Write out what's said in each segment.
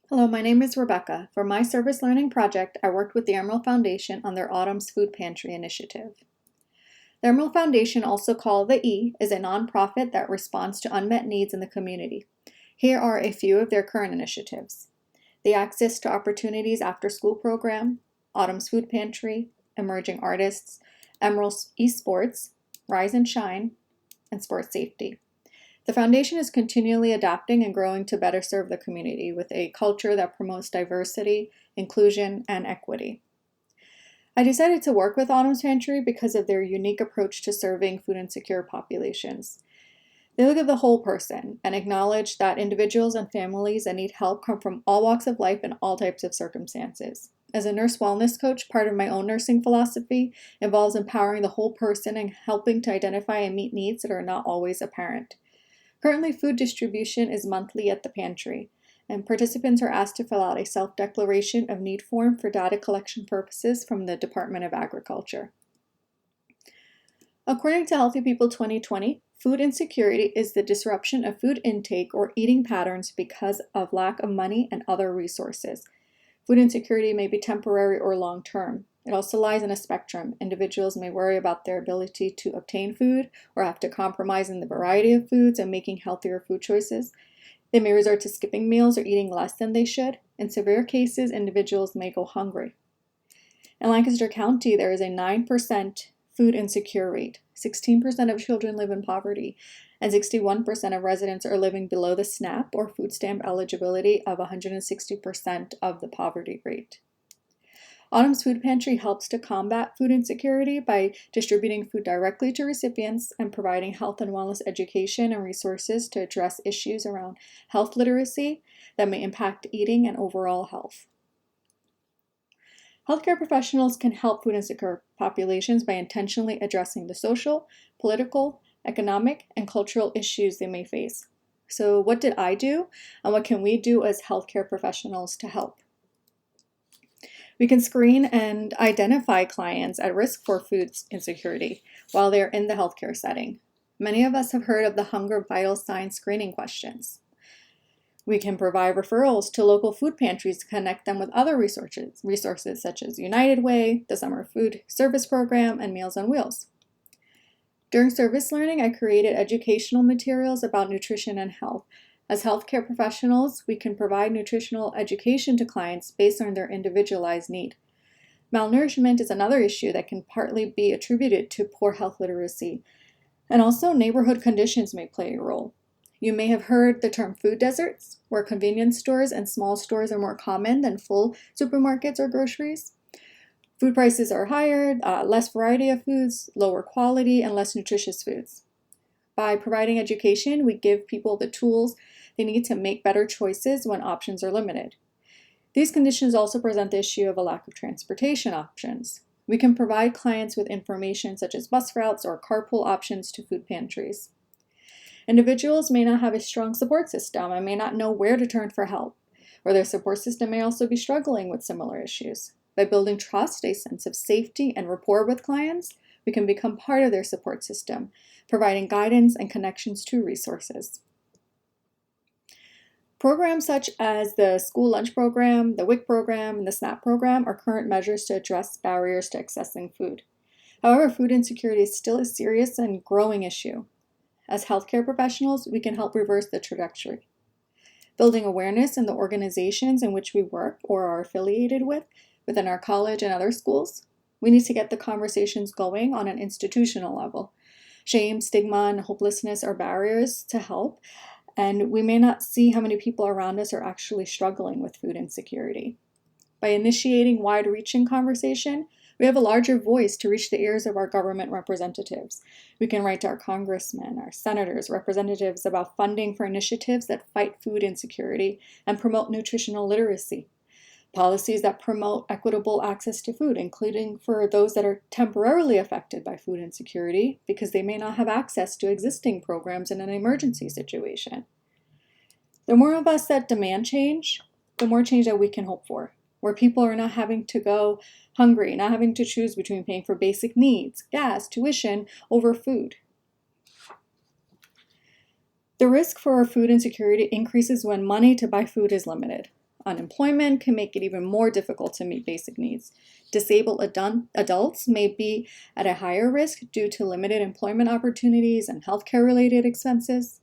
Hello, my name is Rebecca. For my service learning project, I worked with the Emerald Foundation on their Autumn's Food Pantry initiative. The Emerald Foundation, also called the E, is a nonprofit that responds to unmet needs in the community. Here are a few of their current initiatives: the Access to Opportunities After School program, Autumn's Food Pantry, Emerging Artists, Emerald Esports, Rise and Shine, and Sports Safety. The foundation is continually adapting and growing to better serve the community with a culture that promotes diversity, inclusion, and equity. I decided to work with Autumn's Pantry because of their unique approach to serving food insecure populations. They look at the whole person and acknowledge that individuals and families that need help come from all walks of life and all types of circumstances. As a nurse wellness coach, part of my own nursing philosophy involves empowering the whole person and helping to identify and meet needs that are not always apparent. Currently, food distribution is monthly at the pantry, and participants are asked to fill out a self-declaration of need form for data collection purposes from the Department of Agriculture. According to Healthy People 2020, food insecurity is the disruption of food intake or eating patterns because of lack of money and other resources. Food insecurity may be temporary or long-term. It also lies in a spectrum. Individuals may worry about their ability to obtain food or have to compromise in the variety of foods and making healthier food choices. They may resort to skipping meals or eating less than they should. In severe cases, individuals may go hungry. In Lancaster County, there is a 9% food insecure rate. 16% of children live in poverty, and 61% of residents are living below the SNAP or food stamp eligibility of 160% of the poverty rate. Autumn's Food Pantry helps to combat food insecurity by distributing food directly to recipients and providing health and wellness education and resources to address issues around health literacy that may impact eating and overall health. Healthcare professionals can help food insecure populations by intentionally addressing the social, political, economic, and cultural issues they may face. So what did I do, and what can we do as healthcare professionals to help? We can screen and identify clients at risk for food insecurity while they're in the healthcare setting. Many of us have heard of the hunger vital signs screening questions. We can provide referrals to local food pantries to connect them with other resources such as United Way, the Summer Food Service Program, and Meals on Wheels. During service learning, I created educational materials about nutrition and health. As healthcare professionals, we can provide nutritional education to clients based on their individualized need. Malnourishment is another issue that can partly be attributed to poor health literacy, and also neighborhood conditions may play a role. You may have heard the term food deserts, where convenience stores and small stores are more common than full supermarkets or groceries. Food prices are higher, less variety of foods, lower quality, and less nutritious foods. By providing education, we give people the tools they need to make better choices when options are limited. These conditions also present the issue of a lack of transportation options. We can provide clients with information such as bus routes or carpool options to food pantries. Individuals may not have a strong support system and may not know where to turn for help, or their support system may also be struggling with similar issues. By building trust, a sense of safety, and rapport with clients, we can become part of their support system, providing guidance and connections to resources. Programs such as the School Lunch Program, the WIC program, and the SNAP program are current measures to address barriers to accessing food. However, food insecurity is still a serious and growing issue. As healthcare professionals, we can help reverse the trajectory. Building awareness in the organizations in which we work or are affiliated with, within our college and other schools, we need to get the conversations going on an institutional level. Shame, stigma, and hopelessness are barriers to help, and we may not see how many people around us are actually struggling with food insecurity. By initiating wide-reaching conversation, we have a larger voice to reach the ears of our government representatives. We can write to our congressmen, our senators, representatives about funding for initiatives that fight food insecurity and promote nutritional literacy. Policies that promote equitable access to food, including for those that are temporarily affected by food insecurity because they may not have access to existing programs in an emergency situation. The more of us that demand change, the more change that we can hope for, where people are not having to go hungry, not having to choose between paying for basic needs, gas, tuition, over food. The risk for food insecurity increases when money to buy food is limited. Unemployment can make it even more difficult to meet basic needs. Disabled adults may be at a higher risk due to limited employment opportunities and healthcare-related expenses.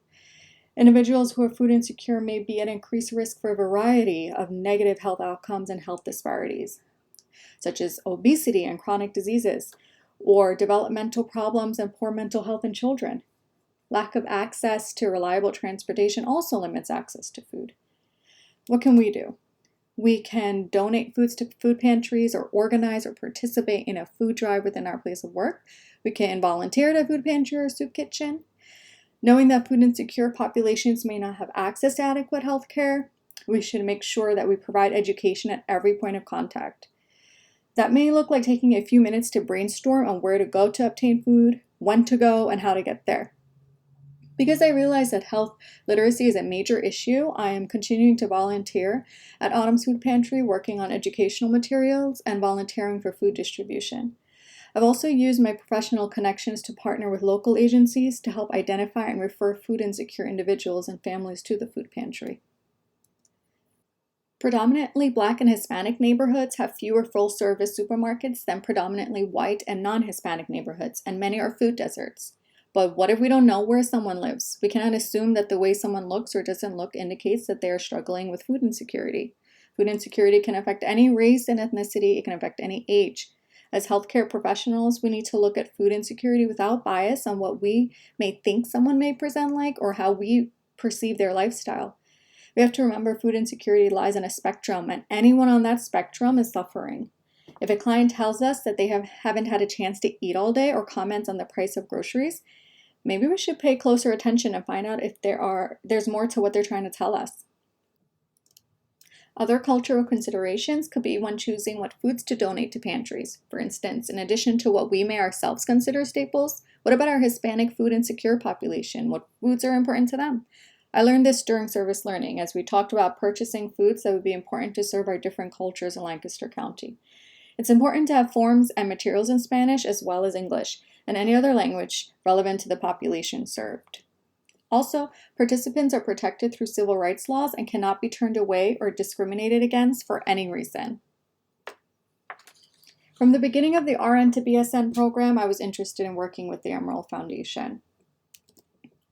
Individuals who are food insecure may be at increased risk for a variety of negative health outcomes and health disparities, such as obesity and chronic diseases, or developmental problems and poor mental health in children. Lack of access to reliable transportation also limits access to food. What can we do? We can donate foods to food pantries or organize or participate in a food drive within our place of work. We can volunteer at a food pantry or soup kitchen. Knowing that food insecure populations may not have access to adequate health care, we should make sure that we provide education at every point of contact. That may look like taking a few minutes to brainstorm on where to go to obtain food, when to go, and how to get there. Because I realize that health literacy is a major issue, I am continuing to volunteer at Autumn's Food Pantry, working on educational materials and volunteering for food distribution. I've also used my professional connections to partner with local agencies to help identify and refer food insecure individuals and families to the food pantry. Predominantly Black and Hispanic neighborhoods have fewer full-service supermarkets than predominantly white and non-Hispanic neighborhoods, and many are food deserts. But what if we don't know where someone lives? We cannot assume that the way someone looks or doesn't look indicates that they are struggling with food insecurity. Food insecurity can affect any race and ethnicity. It can affect any age. As healthcare professionals, we need to look at food insecurity without bias on what we may think someone may present like or how we perceive their lifestyle. We have to remember food insecurity lies on a spectrum, and anyone on that spectrum is suffering. If a client tells us that they haven't had a chance to eat all day or comments on the price of groceries, maybe we should pay closer attention and find out if there's more to what they're trying to tell us. Other cultural considerations could be when choosing what foods to donate to pantries. For instance, in addition to what we may ourselves consider staples, what about our Hispanic food insecure population? What foods are important to them? I learned this during service learning as we talked about purchasing foods that would be important to serve our different cultures in Lancaster County. It's important to have forms and materials in Spanish as well as English and any other language relevant to the population served. Also, participants are protected through civil rights laws and cannot be turned away or discriminated against for any reason. From the beginning of the RN to BSN program, I was interested in working with the Emerald Foundation.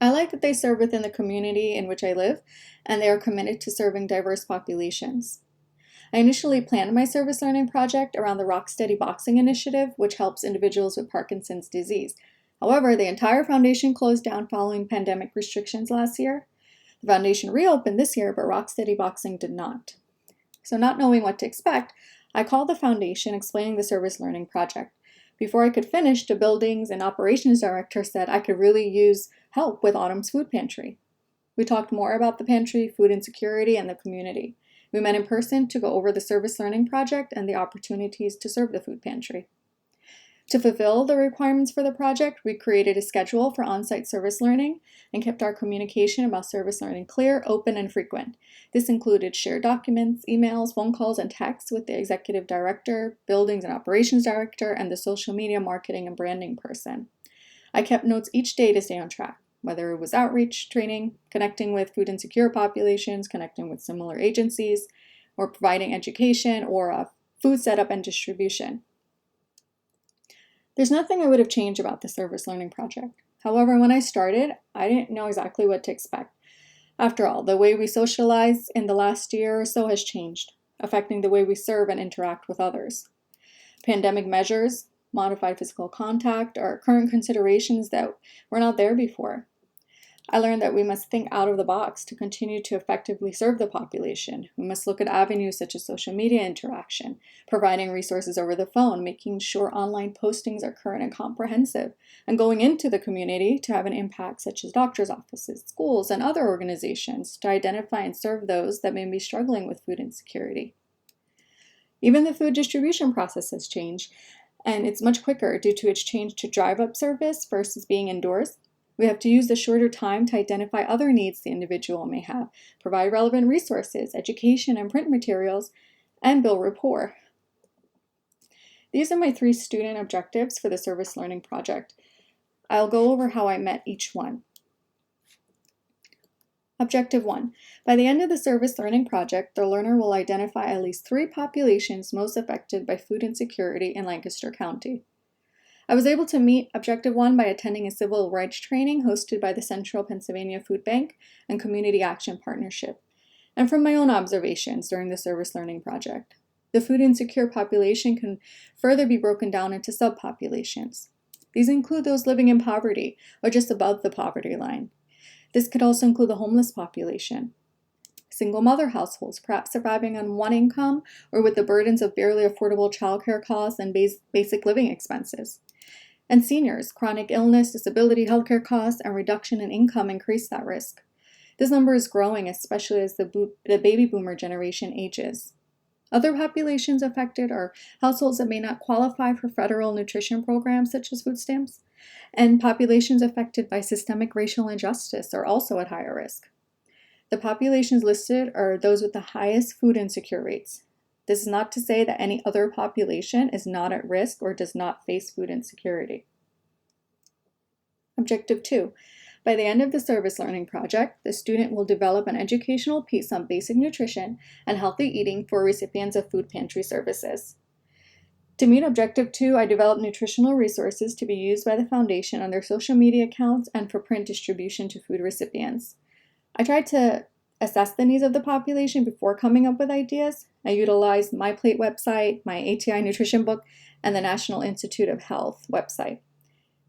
I like that they serve within the community in which I live, and they are committed to serving diverse populations. I initially planned my service learning project around the Rocksteady Boxing Initiative, which helps individuals with Parkinson's disease. However, the entire foundation closed down following pandemic restrictions last year. The foundation reopened this year, but Rocksteady Boxing did not. So not knowing what to expect, I called the foundation explaining the service learning project. Before I could finish, the buildings and operations director said I could really use help with Autumn's Food Pantry. We talked more about the pantry, food insecurity, and the community. We met in person to go over the service learning project and the opportunities to serve the food pantry. To fulfill the requirements for the project, we created a schedule for on-site service learning and kept our communication about service learning clear, open, and frequent. This included shared documents, emails, phone calls, and texts with the executive director, buildings and operations director, and the social media marketing and branding person. I kept notes each day to stay on track, whether it was outreach, training, connecting with food insecure populations, connecting with similar agencies, or providing education or food setup and distribution. There's nothing I would have changed about the service learning project. However, when I started, I didn't know exactly what to expect. After all, the way we socialize in the last year or so has changed, affecting the way we serve and interact with others. Pandemic measures, modified physical contact, are current considerations that were not there before. I learned that we must think out of the box to continue to effectively serve the population. We must look at avenues such as social media interaction, providing resources over the phone, making sure online postings are current and comprehensive, and going into the community to have an impact such as doctors' offices, schools, and other organizations to identify and serve those that may be struggling with food insecurity. Even the food distribution process has changed, and it's much quicker due to its change to drive-up service versus being indoors. We have to use the shorter time to identify other needs the individual may have, provide relevant resources, education and print materials, and build rapport. These are my 3 student objectives for the service learning project. I'll go over how I met each one. Objective 1. By the end of the service learning project, the learner will identify at least 3 populations most affected by food insecurity in Lancaster County. I was able to meet Objective 1 by attending a civil rights training hosted by the Central Pennsylvania Food Bank and Community Action Partnership, and from my own observations during the service learning project. The food insecure population can further be broken down into subpopulations. These include those living in poverty or just above the poverty line. This could also include the homeless population, single mother households, perhaps surviving on one income or with the burdens of barely affordable childcare costs and basic living expenses. And seniors, chronic illness, disability, healthcare costs, and reduction in income increase that risk. This number is growing, especially as the baby boomer generation ages. Other populations affected are households that may not qualify for federal nutrition programs such as food stamps, and populations affected by systemic racial injustice are also at higher risk. The populations listed are those with the highest food insecure rates. This is not to say that any other population is not at risk or does not face food insecurity. Objective 2. By the end of the service learning project, the student will develop an educational piece on basic nutrition and healthy eating for recipients of food pantry services. To meet Objective 2, I developed nutritional resources to be used by the foundation on their social media accounts and for print distribution to food recipients. I tried to assess the needs of the population before coming up with ideas. I utilized my Plate website, my ATI nutrition book, and the National Institute of Health website.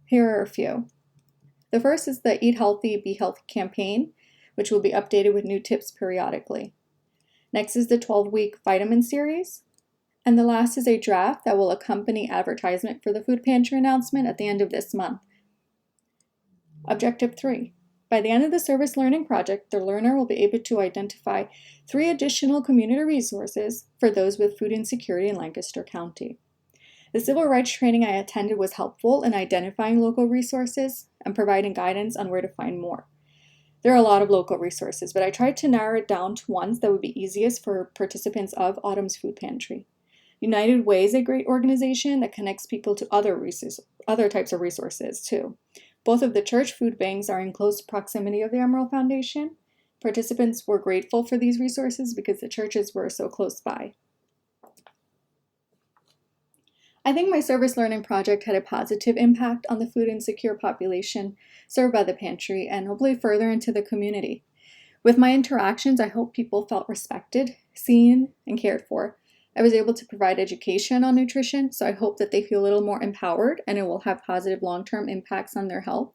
Here are a few. The first is the Eat Healthy, Be Healthy campaign, which will be updated with new tips periodically. Next is the 12-week vitamin series. And the last is a draft that will accompany advertisement for the food pantry announcement at the end of this month. Objective 3. By the end of the service learning project, the learner will be able to identify 3 additional community resources for those with food insecurity in Lancaster County. The civil rights training I attended was helpful in identifying local resources and providing guidance on where to find more. There are a lot of local resources, but I tried to narrow it down to ones that would be easiest for participants of Autumn's Food Pantry. United Way is a great organization that connects people to other types of resources too. Both of the church food banks are in close proximity of the Emerald Foundation. Participants were grateful for these resources because the churches were so close by. I think my service learning project had a positive impact on the food insecure population served by the pantry and hopefully further into the community. With my interactions, I hope people felt respected, seen, and cared for. I was able to provide education on nutrition, so I hope that they feel a little more empowered and it will have positive long-term impacts on their health.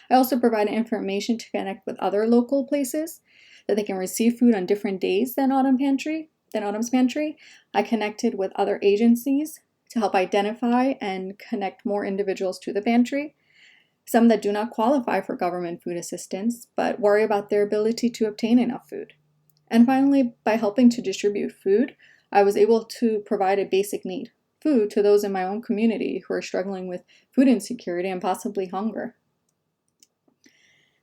I also provided information to connect with other local places that they can receive food on different days than Autumn's Pantry. I connected with other agencies to help identify and connect more individuals to the pantry, some that do not qualify for government food assistance, but worry about their ability to obtain enough food. And finally, by helping to distribute food, I was able to provide a basic need, food, to those in my own community who are struggling with food insecurity and possibly hunger.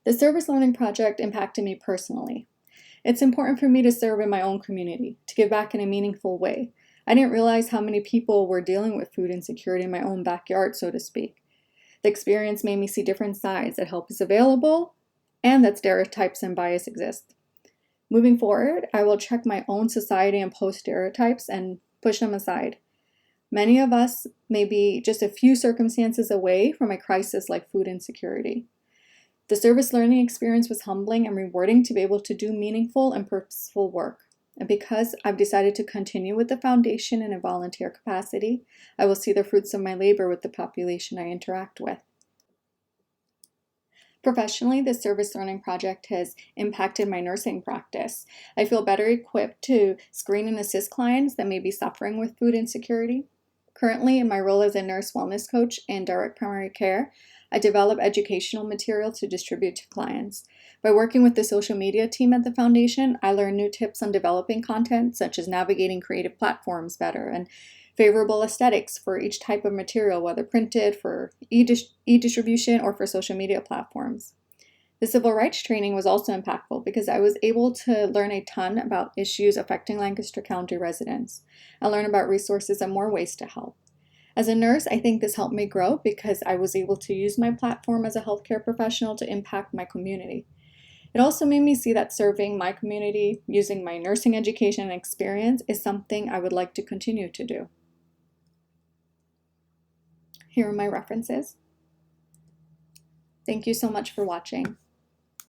The service learning project impacted me personally. It's important for me to serve in my own community, to give back in a meaningful way. I didn't realize how many people were dealing with food insecurity in my own backyard, so to speak. The experience made me see different sides, that help is available and that stereotypes and bias exist. Moving forward, I will check my own society-imposed stereotypes and push them aside. Many of us may be just a few circumstances away from a crisis like food insecurity. The service learning experience was humbling and rewarding to be able to do meaningful and purposeful work. And because I've decided to continue with the foundation in a volunteer capacity, I will see the fruits of my labor with the population I interact with. Professionally, the service learning project has impacted my nursing practice. I feel better equipped to screen and assist clients that may be suffering with food insecurity. Currently, in my role as a nurse wellness coach in direct primary care, I develop educational material to distribute to clients. By working with the social media team at the foundation, I learn new tips on developing content, such as navigating creative platforms better and favorable aesthetics for each type of material, whether printed, for e-distribution, or for social media platforms. The civil rights training was also impactful because I was able to learn a ton about issues affecting Lancaster County residents and learn about resources and more ways to help. As a nurse, I think this helped me grow because I was able to use my platform as a healthcare professional to impact my community. It also made me see that serving my community using my nursing education and experience is something I would like to continue to do. Here are my references. Thank you so much for watching.